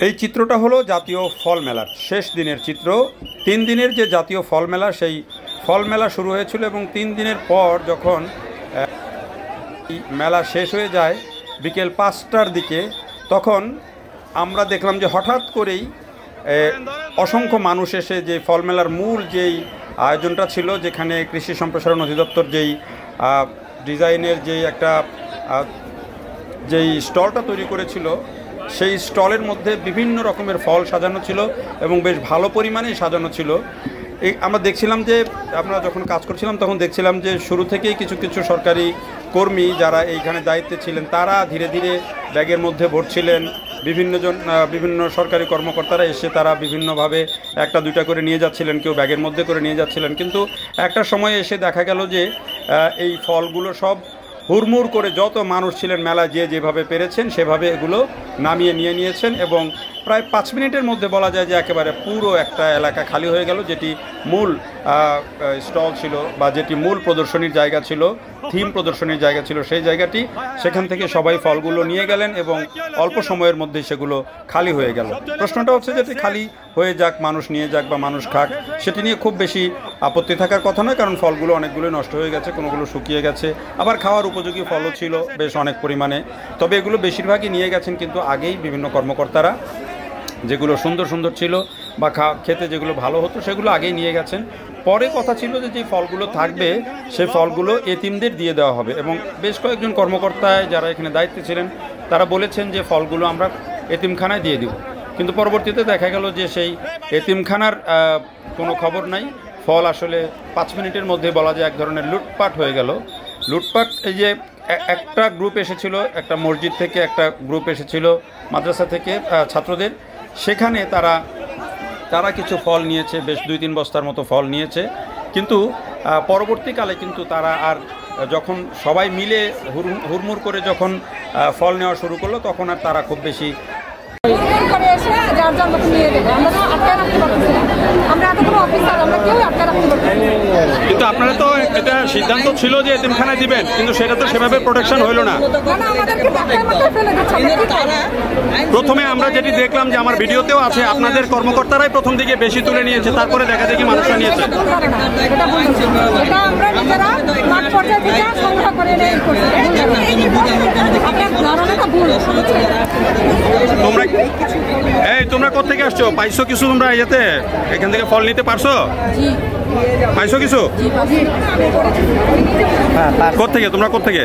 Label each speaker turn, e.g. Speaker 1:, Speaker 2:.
Speaker 1: এই চিত্রটা হলো জাতীয় ফল মেলার শেষ দিনের চিত্র। 3 দিনের যে জাতীয় ফল মেলা, সেই ফল মেলা শুরু হয়েছিল এবং 3 দিনের পর যখন মেলা শেষ হয়ে যায় বিকেল 5টার দিকে, তখন আমরা দেখলাম যে হঠাৎ করেই অসংখ্য মানুষ এসে যে ফল মেলার মূল যেই আয়োজনটা ছিল, যেখানে কৃষি সম্প্রসারণ অধিদপ্তর যেই ডিজাইনের যেই স্টলটা তৈরি করেছিল, সেই স্টলের মধ্যে বিভিন্ন রকমের ফল সাজানো ছিল এবং বেশ ভালো পরিমাণেই সাজানো ছিল। আমরা দেখছিলাম যে, আমরা যখন কাজ করছিলাম তখন দেখছিলাম যে শুরু থেকেই কিছু কিছু সরকারি কর্মী যারা এইখানে দায়িত্বে ছিলেন, তারা ধীরে ধীরে ব্যাগের মধ্যে ভরছিলেন। বিভিন্ন সরকারি কর্মকর্তারা এসে তারা বিভিন্নভাবে 1-2টা করে নিয়ে যাচ্ছিলেন, কেউ ব্যাগের মধ্যে করে নিয়ে যাচ্ছিলেন। কিন্তু একটা সময় এসে দেখা গেল যে এই ফলগুলো সব হুড়মুড় করে যত মানুষ ছিলেন মেলায় যেভাবে পেরেছেন সেভাবে এগুলো নামিয়ে নিয়ে নিয়েছেন এবং প্রায় 5 মিনিটের মধ্যে বলা যায় যে একেবারে পুরো একটা এলাকা খালি হয়ে গেল। যেটি মূল স্টল ছিল বা যেটি মূল প্রদর্শনীর জায়গা ছিল, থিম প্রদর্শনীর জায়গা ছিল, সেই জায়গাটি, সেখান থেকে সবাই ফলগুলো নিয়ে গেলেন এবং অল্প সময়ের মধ্যেই সেগুলো খালি হয়ে গেল। প্রশ্নটা হচ্ছে যে খালি হয়ে যাক, মানুষ নিয়ে যাক বা মানুষ খাক, সেটি নিয়ে খুব বেশি আপত্তি থাকার কথা নয়, কারণ ফলগুলো অনেকগুলোই নষ্ট হয়ে গেছে, কোনোগুলো শুকিয়ে গেছে, আবার খাওয়ার উপযোগী ফলও ছিল বেশ অনেক পরিমাণে। তবে এগুলো বেশিরভাগই নিয়ে গেছেন কিন্তু আগেই বিভিন্ন কর্মকর্তারা, যেগুলো সুন্দর সুন্দর ছিল বা খেতে যেগুলো ভালো হতো সেগুলো আগেই নিয়ে গেছেন। পরে কথা ছিল যে যে ফলগুলো থাকবে সেই ফলগুলো এতিমদের দিয়ে দেওয়া হবে এবং বেশ কয়েকজন কর্মকর্তায় যারা এখানে দায়িত্বে ছিলেন তারা বলেছেন যে ফলগুলো আমরা এতিমখানায় দিয়ে দিব। কিন্তু পরবর্তীতে দেখা গেল যে সেই এতিমখানার কোনো খবর নাই। ফল আসলে 5 মিনিটের মধ্যে বলা যায় এক ধরনের লুটপাট হয়ে গেল। লুটপাট, এই যে একটা গ্রুপ এসেছিল, একটা মসজিদ থেকে একটা গ্রুপ এসেছিল, মাদ্রাসা থেকে ছাত্রদের, সেখানে তারা কিছু ফল নিয়েছে, বেশ 2-3 বস্তার মতো ফল নিয়েছে। কিন্তু পরবর্তীকালে কিন্তু তারা আর যখন সবাই মিলে হুড়মুড় করে যখন ফল নেওয়া শুরু করলো, তখন আর তারা খুব বেশি
Speaker 2: কিন্তু আপনারা তো এটা সিদ্ধান্ত ছিল যে এতিমখানায় দিবেন, কিন্তু সেটা তো সেভাবে প্রোটেকশন হইল না। প্রথমে আমরা যেটি দেখলাম যে আমার ভিডিওতেও আছে, আপনাদের কর্মকর্তারাই প্রথম দিকে বেশি তুলে নিয়েছে, তারপরে দেখা দেখি মানুষরা নিয়েছে। তোমরা কোথেকে আসছো? পাইছো কিছু তোমরা ইয়েতে এখান থেকে ফল নিতে পারছো? পাইছো কিছু? কোথেকে তোমরা? কোথেকে?